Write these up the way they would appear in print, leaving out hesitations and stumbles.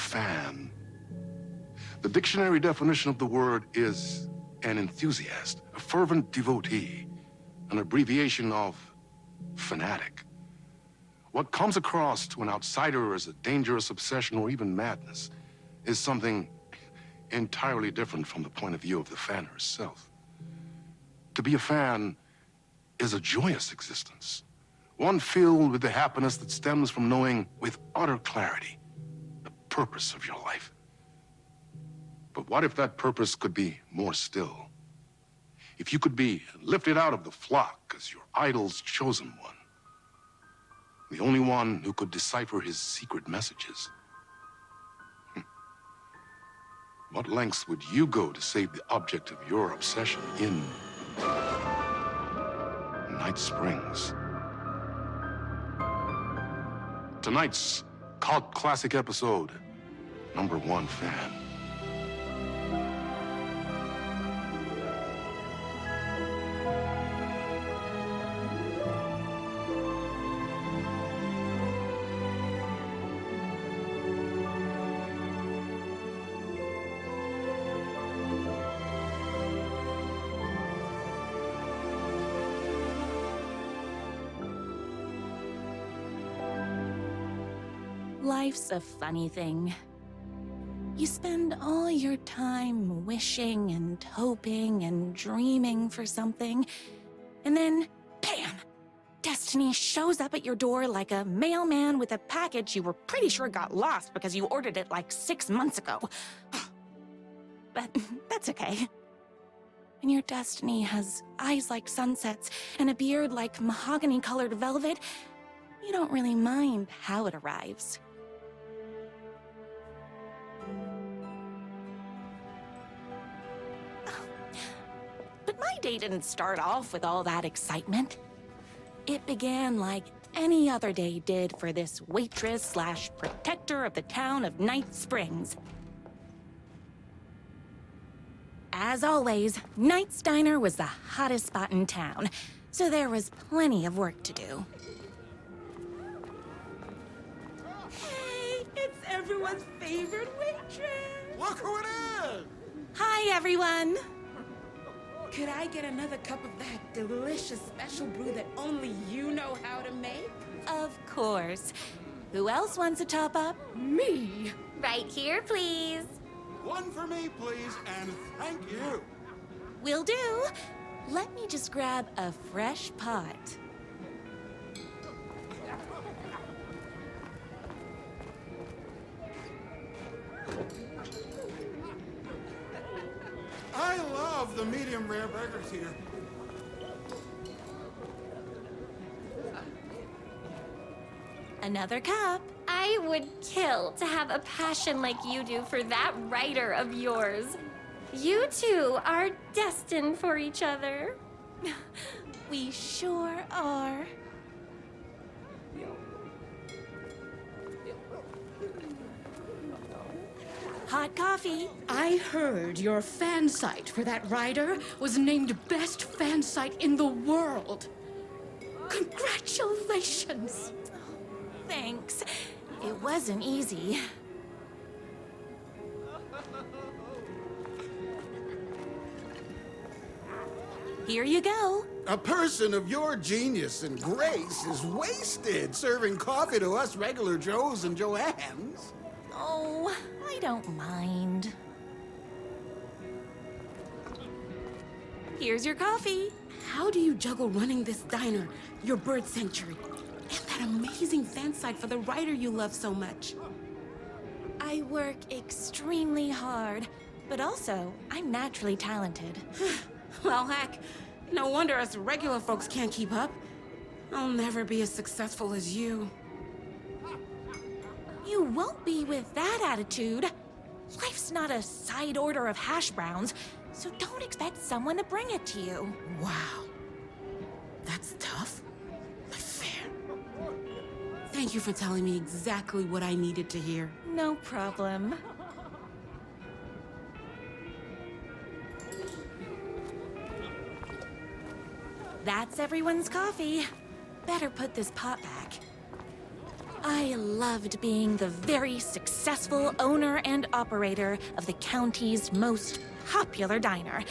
fan. The dictionary definition of the word is an enthusiast, a fervent devotee, an abbreviation of fanatic. What comes across to an outsider as a dangerous obsession or even madness is something entirely different from the point of view of the fan herself. To be a fan is a joyous existence, one filled with the happiness that stems from knowing with utter clarity the purpose of your life. But what if that purpose could be more still? If you could be lifted out of the flock as your idol's chosen one, the only one who could decipher his secret messages. What lengths would you go to save the object of your obsession in Night Springs? Tonight's cult classic episode, number 1 fan. Life's a funny thing. You spend all your time wishing and hoping and dreaming for something, and then, bam! Destiny shows up at your door like a mailman with a package you were pretty sure got lost because you ordered it like 6 months ago. But that's okay. When your destiny has eyes like sunsets and a beard like mahogany-colored velvet, you don't really mind how it arrives. But my day didn't start off with all that excitement. It began like any other day did for this waitress/protector of the town of Night Springs. As always, Knight's Diner was the hottest spot in town, so there was plenty of work to do. Hey, it's everyone's favorite waitress! Look who it is! Hi, everyone! Could I get another cup of that delicious special brew that only you know how to make? Of course. Who else wants a top-up? Me? Right here, please. One for me, please, and thank you. Will do. Let me just grab a fresh pot. I love the medium rare burgers here. Another cup. I would kill to have a passion like you do for that writer of yours. You two are destined for each other. We sure are. Hot coffee. I heard your fan site for that writer was named best fan site in the world. Congratulations! Thanks. It wasn't easy. Here you go. A person of your genius and grace is wasted serving coffee to us regular Joes and Joannes. Oh, I don't mind. Here's your coffee. How do you juggle running this diner, your bird sanctuary, and that amazing fan site for the writer you love so much? I work extremely hard, but also I'm naturally talented. Well, heck, no wonder us regular folks can't keep up. I'll never be as successful as you. You won't be with that attitude. Life's not a side order of hash browns, so don't expect someone to bring it to you. Wow. That's tough, but fair. Thank you for telling me exactly what I needed to hear. No problem. That's everyone's coffee. Better put this pot back. I loved being the very successful owner and operator of the county's most popular diner.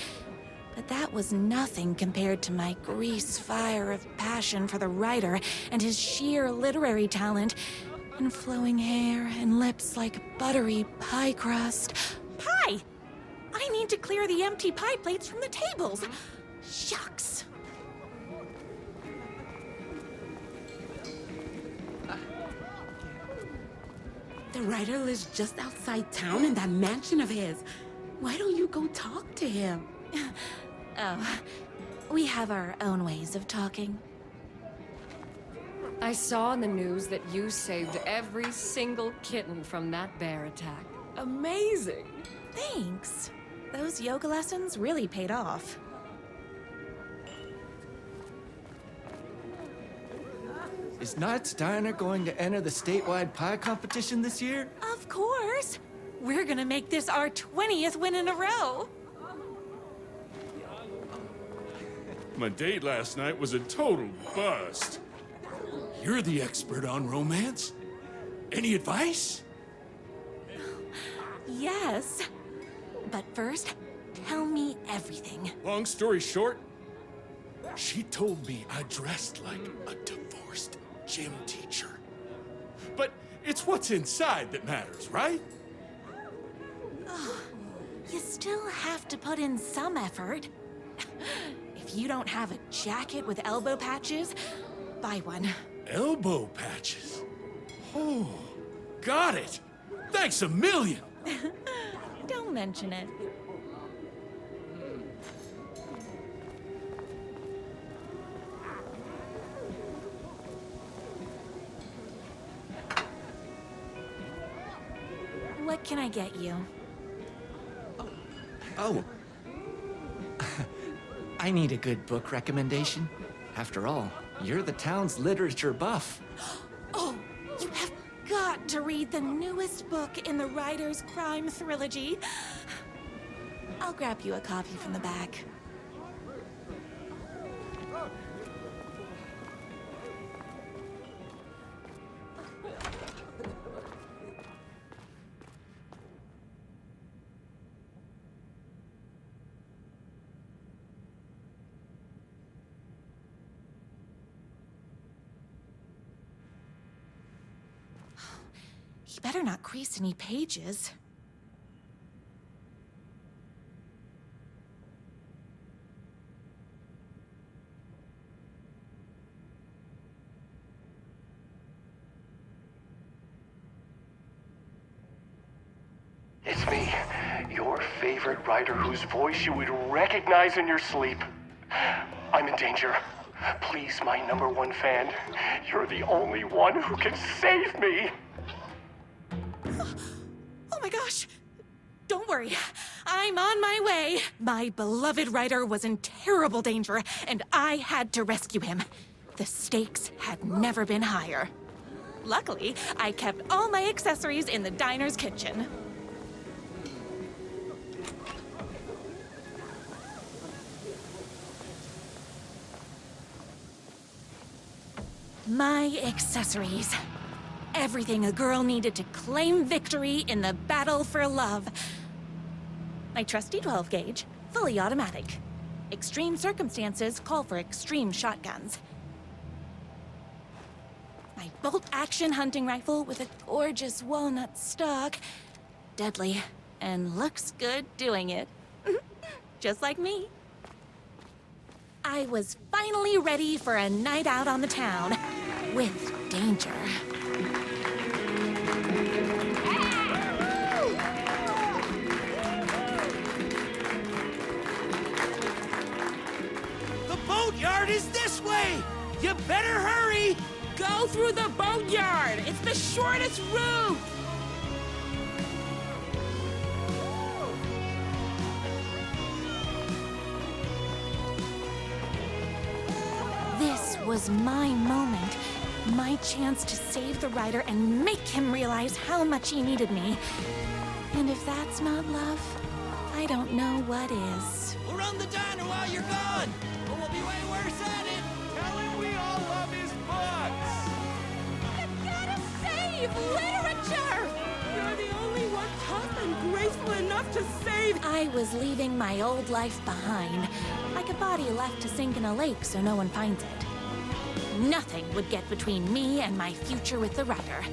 But that was nothing compared to my grease fire of passion for the writer and his sheer literary talent, and flowing hair and lips like buttery pie crust. Pie! I need to clear the empty pie plates from the tables. Shucks. The writer lives just outside town in that mansion of his. Why don't you go talk to him? Oh, we have our own ways of talking. I saw in the news that you saved every single kitten from that bear attack. Amazing! Thanks. Those yoga lessons really paid off. Is Knight's Diner going to enter the statewide pie competition this year? Of course! We're gonna make this our 20th win in a row! My date last night was a total bust. You're the expert on romance. Any advice? Yes. But first, tell me everything. Long story short, she told me I dressed like a divorced gym teacher. But it's what's inside that matters, right? You still have to put in some effort. If you don't have a jacket with elbow patches, buy one. Elbow patches. Oh, got it. Thanks a million. Don't mention it. What can I get you? Oh. I need a good book recommendation. After all, you're the town's literature buff. Oh, you have got to read the newest book in the Writer's Crime Trilogy. I'll grab you a copy from the back. You better not crease any pages. It's me, your favorite writer whose voice you would recognize in your sleep. I'm in danger. Please, my #1 fan, you're the only one who can save me. Oh my gosh! Don't worry, I'm on my way. My beloved writer was in terrible danger, and I had to rescue him. The stakes had never been higher. Luckily, I kept all my accessories in the diner's kitchen. My accessories. Everything a girl needed to claim victory in the battle for love. My trusty 12 gauge, fully automatic. Extreme circumstances call for extreme shotguns. My bolt-action hunting rifle with a gorgeous walnut stock. Deadly, and looks good doing it. Just like me. I was finally ready for a night out on the town, with danger. The boatyard is this way! You better hurry! Go through the boatyard! It's the shortest route! This was my moment. My chance to save the writer and make him realize how much he needed me. And if that's not love, I don't know what is. We'll run the diner while you're gone! But we'll be way worse at it! Tell him we all love his books! You gotta tough and graceful enough to save... I was leaving my old life behind, like a body left to sink in a lake so no one finds it. Nothing would get between me and my future with the writer.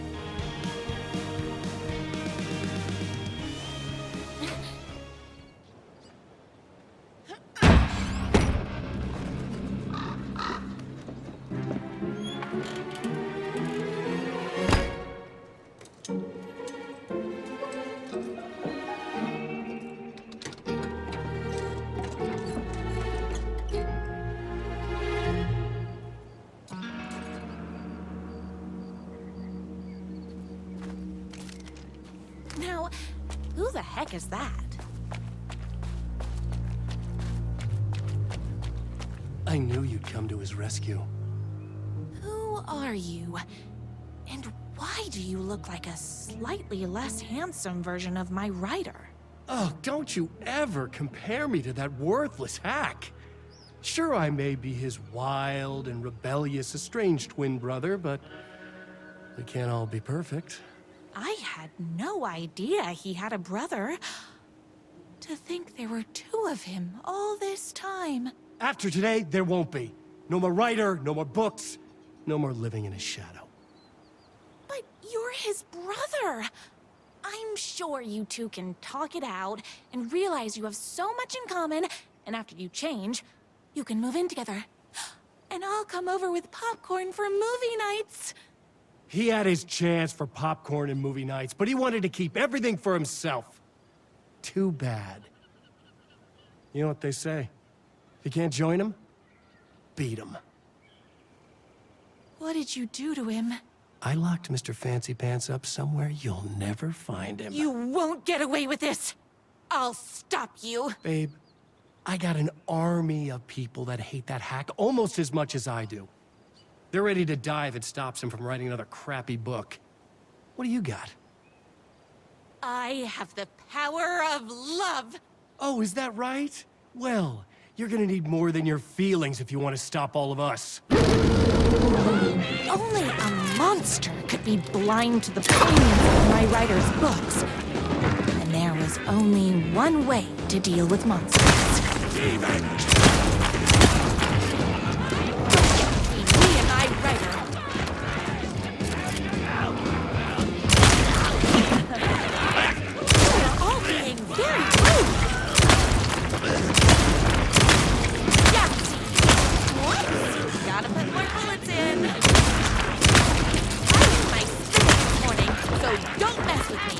Now, who the heck is that? I knew you'd come to his rescue. Who are you? And why do you look like a slightly less handsome version of my writer? Oh, don't you ever compare me to that worthless hack. Sure, I may be his wild and rebellious estranged twin brother, but we can't all be perfect. I had no idea he had a brother. To think there were two of him all this time. After today, there won't be. No more writer, no more books, no more living in his shadow. But you're his brother. I'm sure you two can talk it out and realize you have so much in common, and after you change, you can move in together. And I'll come over with popcorn for movie nights. He had his chance for popcorn and movie nights, but he wanted to keep everything for himself. Too bad. You know what they say? If you can't join him, beat him. What did you do to him? I locked Mr. Fancy Pants up somewhere you'll never find him. You won't get away with this. I'll stop you. Babe, I got an army of people that hate that hack almost as much as I do. They're ready to die if it stops him from writing another crappy book. What do you got? I have the power of love. Oh, is that right? Well, you're gonna need more than your feelings if you want to stop all of us. Only a monster could be blind to the brilliance of my writer's books. And there was only one way to deal with monsters. Me and my writer. You're all being very rude. Whoops! Gotta put more bullets in. I used my spinach this morning, so don't mess with me.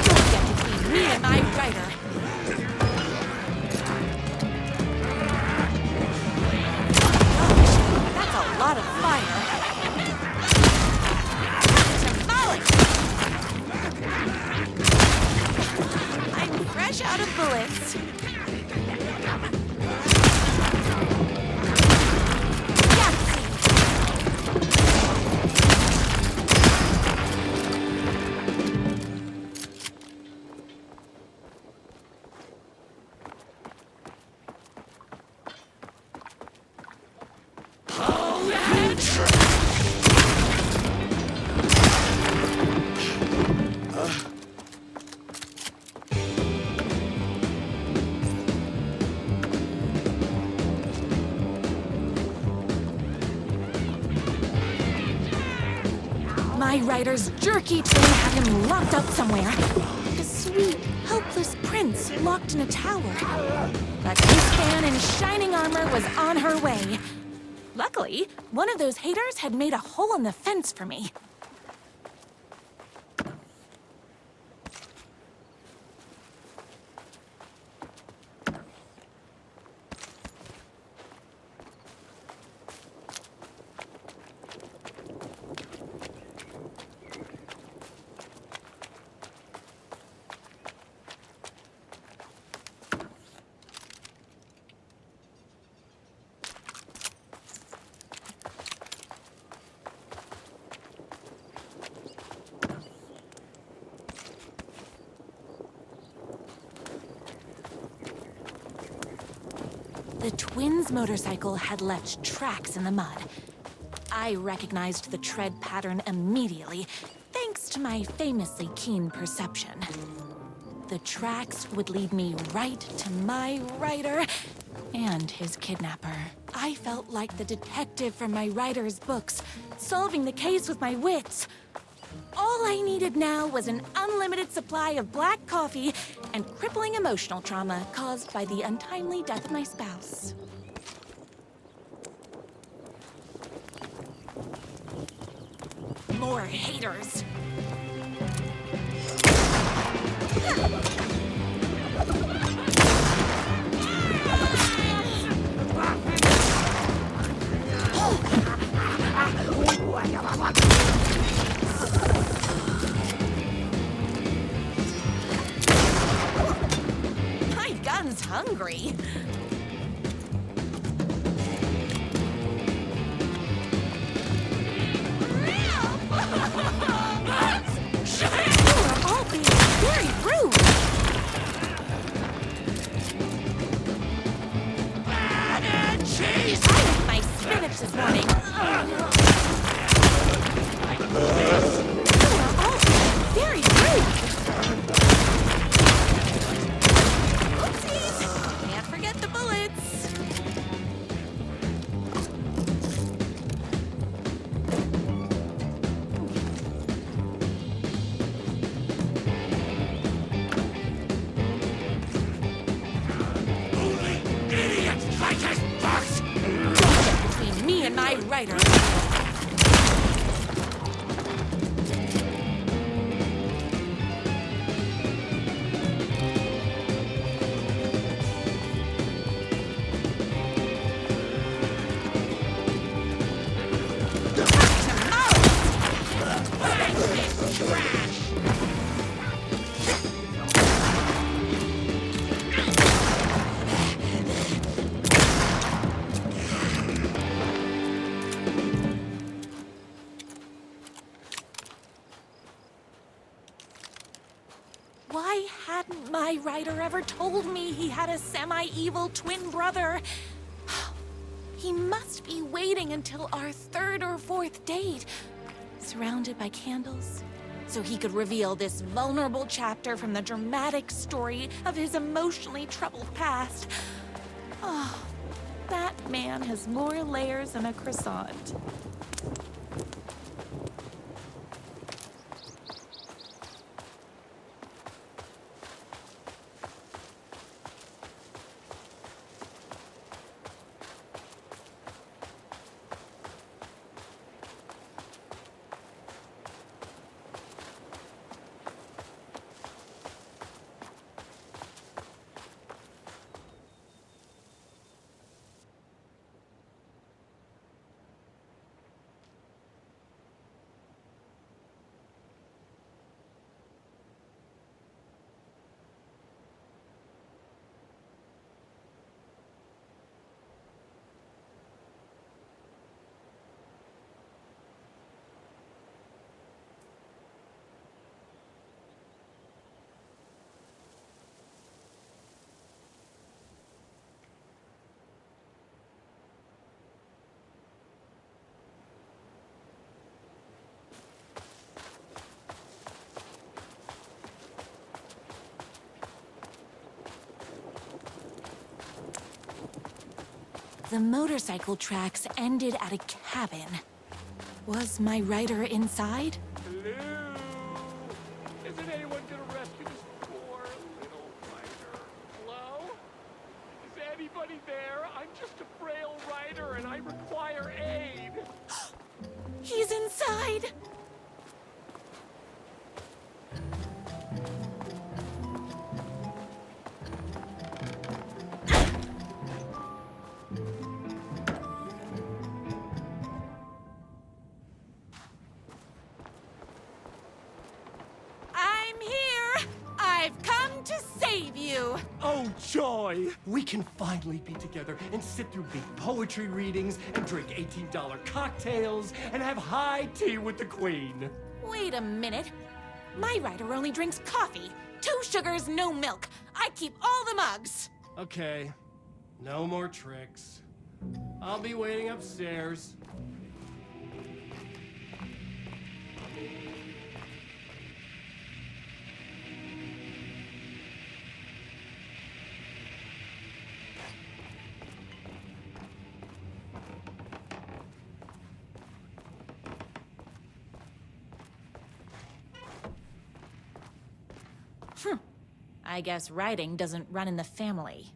Don't get between me and my writer. Gosh, that's a lot of fire. I'm fresh out of bullets. My writer's jerky twin had him locked up somewhere. Like a sweet, helpless prince locked in a tower. But his fan in shining armor was on her way. Luckily, one of those haters had made a hole in the fence for me. The twins' motorcycle had left tracks in the mud. I recognized the tread pattern immediately, thanks to my famously keen perception. The tracks would lead me right to my rider and his kidnapper. I felt like the detective from my writer's books, solving the case with my wits. All I needed now was an unlimited supply of black coffee and crippling emotional trauma caused by the untimely death of my spouse. More haters. My gun's hungry. You're all being very rude. Cheese! I ate my spinach this morning. You're all being very rude. Oopsies! Can't forget the bullets. Between me and my writer. Why hadn't my writer ever told me he had a semi-evil twin brother? He must be waiting until our third or fourth date, surrounded by candles, so he could reveal this vulnerable chapter from the dramatic story of his emotionally troubled past. Oh, that man has more layers than a croissant. The motorcycle tracks ended at a cabin. Was my writer inside? Hello? Isn't anyone gonna rescue this poor little writer? Hello? Is anybody there? I'm just a frail writer and I require aid. He's inside! Oh, joy! We can finally be together and sit through big poetry readings and drink $18 cocktails and have high tea with the Queen. Wait a minute. My writer only drinks coffee. 2 sugars, no milk. I keep all the mugs. Okay. No more tricks. I'll be waiting upstairs. I guess writing doesn't run in the family.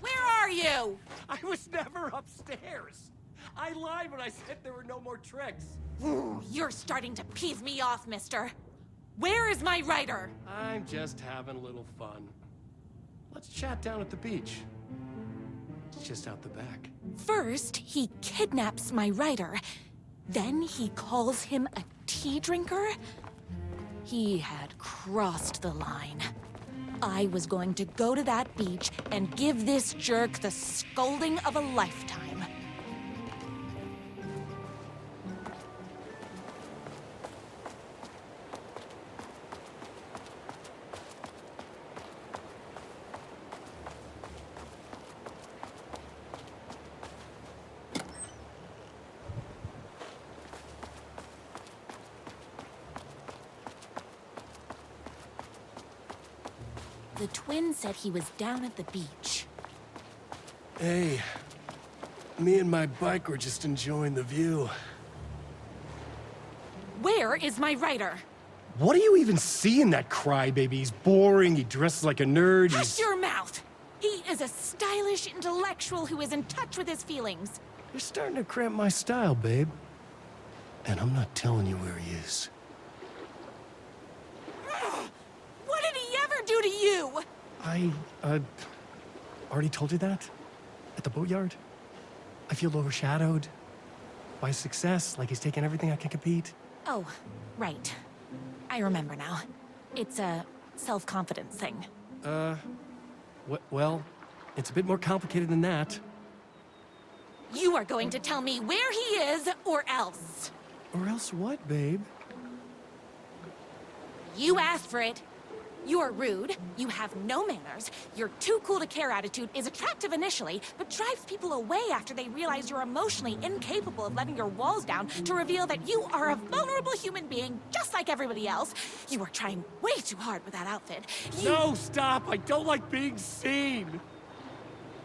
Where are you? I was never upstairs. I lied when I said there were no more tricks. Ooh, you're starting to piss me off, mister. Where is my writer? I'm just having a little fun. Let's chat down at the beach. It's just out the back. First, he kidnaps my writer. Then he calls him a tea drinker? He had crossed the line. I was going to go to that beach and give this jerk the scolding of a lifetime. The twin said he was down at the beach. Hey, me and my bike were just enjoying the view. Where is my writer? What do you even see in that crybaby? He's boring, he dresses like a nerd, Hush your mouth! He is a stylish intellectual who is in touch with his feelings. You're starting to cramp my style, babe. And I'm not telling you where he is. What did he ever do to you? I, already told you that? At the boatyard? I feel overshadowed by success, like he's taking everything I can compete. Oh, right. I remember now. It's a self-confidence thing. Well, it's a bit more complicated than that. You are going to tell me where he is, or else. Or else what, babe? You asked for it. You're rude, you have no manners, your too cool to care attitude is attractive initially, but drives people away after they realize you're emotionally incapable of letting your walls down to reveal that you are a vulnerable human being just like everybody else. You are trying way too hard with that outfit. No, stop! I don't like being seen!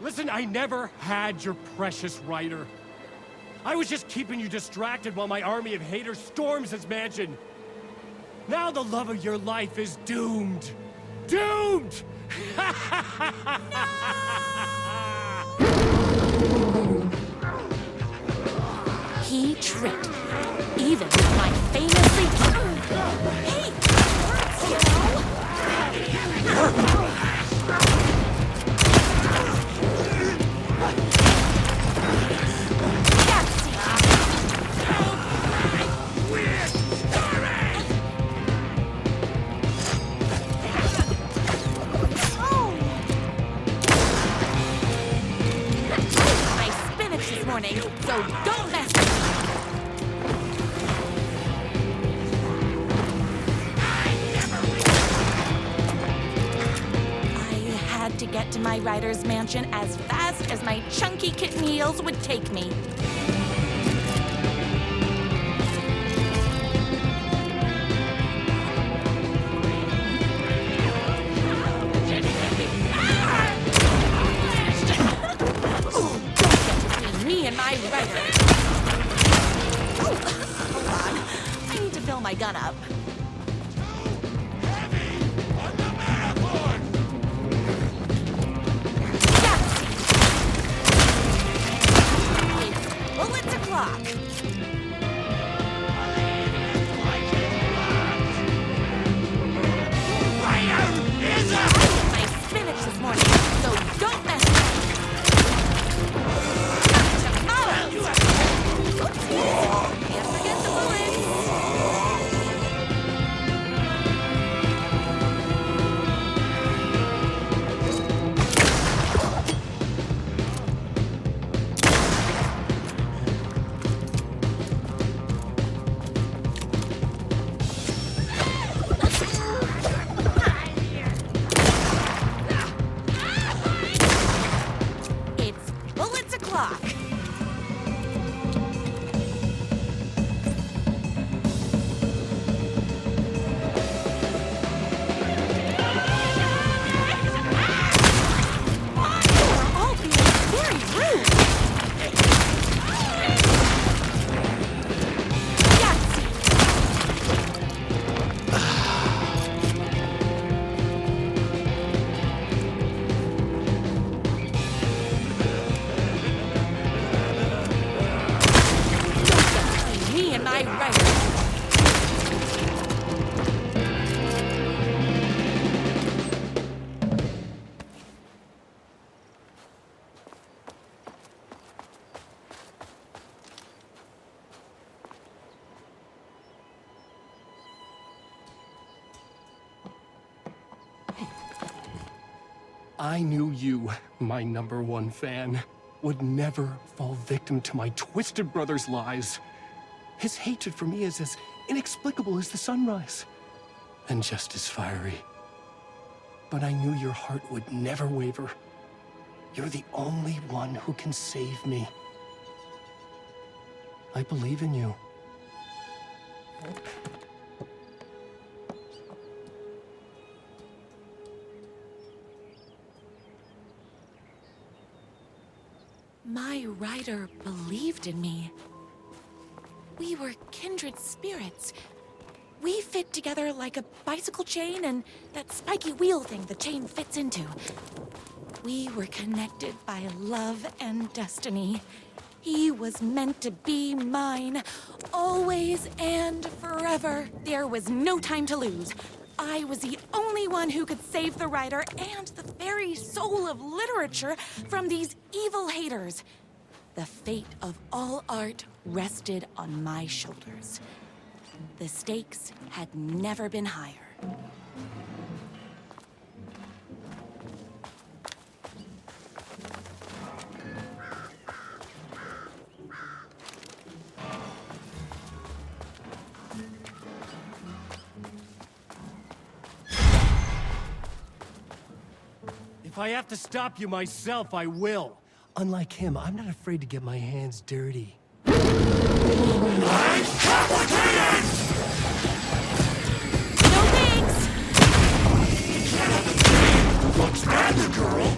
Listen, I never had your precious writer. I was just keeping you distracted while my army of haters storms his mansion. Now the love of your life is doomed! Doomed! He tricked me, even with my famously... Hey! So don't mess with me! I had to get to my writer's mansion as fast as my chunky kitten heels would take me. My gun up. Bullets o'clock. My spinach this morning, so don't mess with me. Tomorrow. Can't forget the bullets. my writer. I knew you, my #1 fan, would never fall victim to my twisted brother's lies. His hatred for me is as inexplicable as the sunrise, and just as fiery. But I knew your heart would never waver. You're the only one who can save me. I believe in you. My writer believed in me. We were kindred spirits. We fit together like a bicycle chain and that spiky wheel thing the chain fits into. We were connected by love and destiny. He was meant to be mine, always and forever. There was no time to lose. I was the only one who could save the writer and the very soul of literature from these evil haters. The fate of all art rested on my shoulders. The stakes had never been higher. If I have to stop you myself, I will. Unlike him, I'm not afraid to get my hands dirty. No thanks! Looks bad, the girl.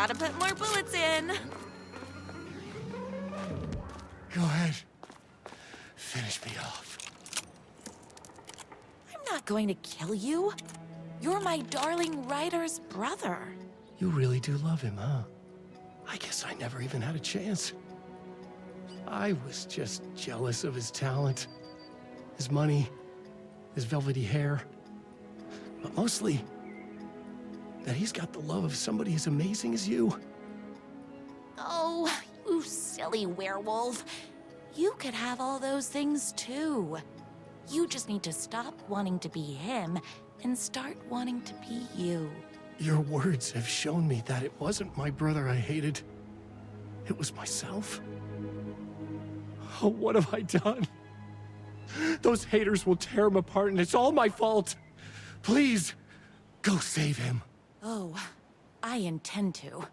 Gotta put more bullets in. Go ahead. Finish me off. I'm not going to kill you. You're my darling writer's brother. You really do love him, huh? I guess I never even had a chance. I was just jealous of his talent, his money, his velvety hair. But mostly, that he's got the love of somebody as amazing as you. Oh, you silly werewolf. You could have all those things too. You just need to stop wanting to be him and start wanting to be you. Your words have shown me that it wasn't my brother I hated. It was myself. Oh, what have I done? Those haters will tear him apart, and it's all my fault. Please, go save him. Oh, I intend to.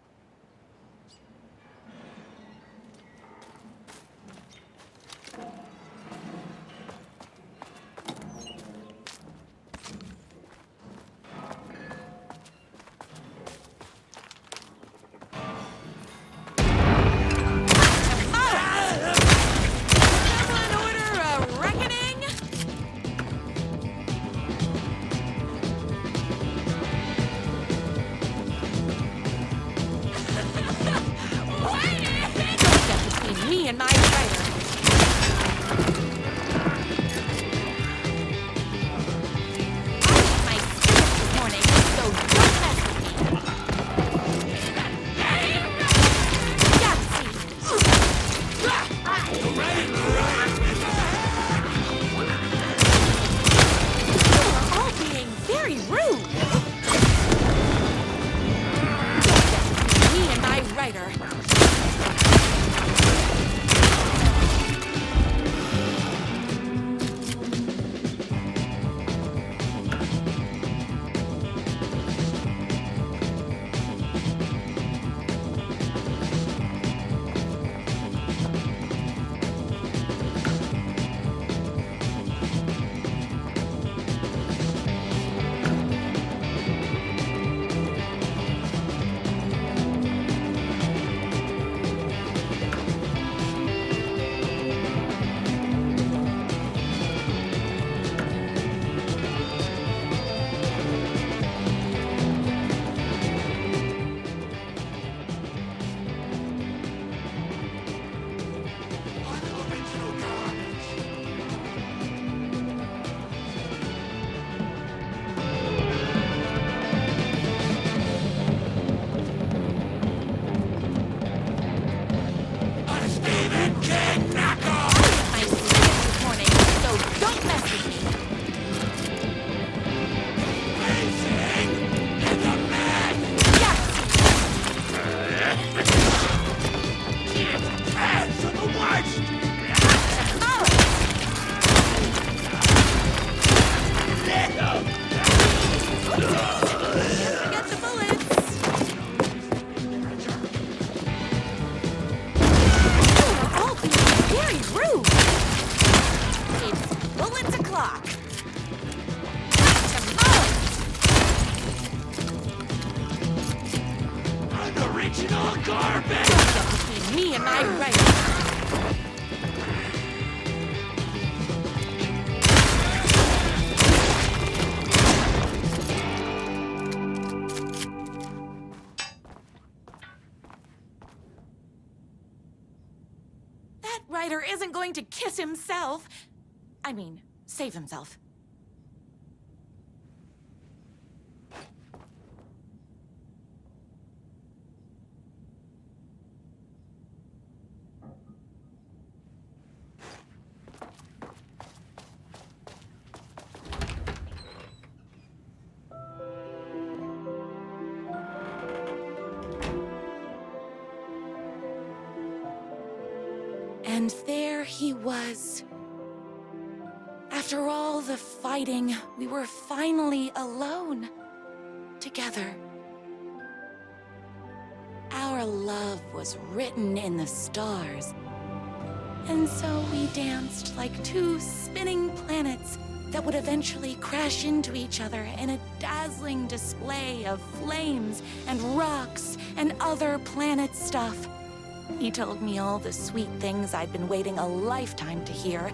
Ryder isn't going to kiss himself. I mean, save himself. And there he was. After all the fighting, we were finally alone. Together. Our love was written in the stars. And so we danced like two spinning planets that would eventually crash into each other in a dazzling display of flames and rocks and other planet stuff. He told me all the sweet things I'd been waiting a lifetime to hear.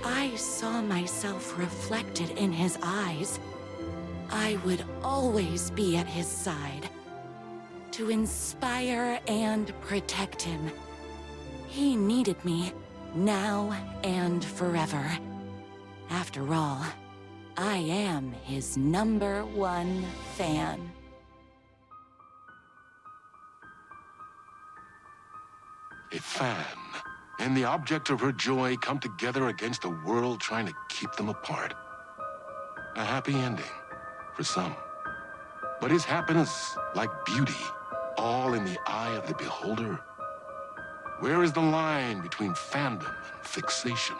I saw myself reflected in his eyes. I would always be at his side, to inspire and protect him. He needed me, now and forever. After all, I am his #1 fan. A fan and the object of her joy come together against a world trying to keep them apart. A happy ending for some. But is happiness, like beauty, all in the eye of the beholder? Where is the line between fandom and fixation?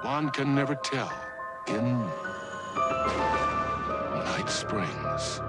One can never tell in Night Springs.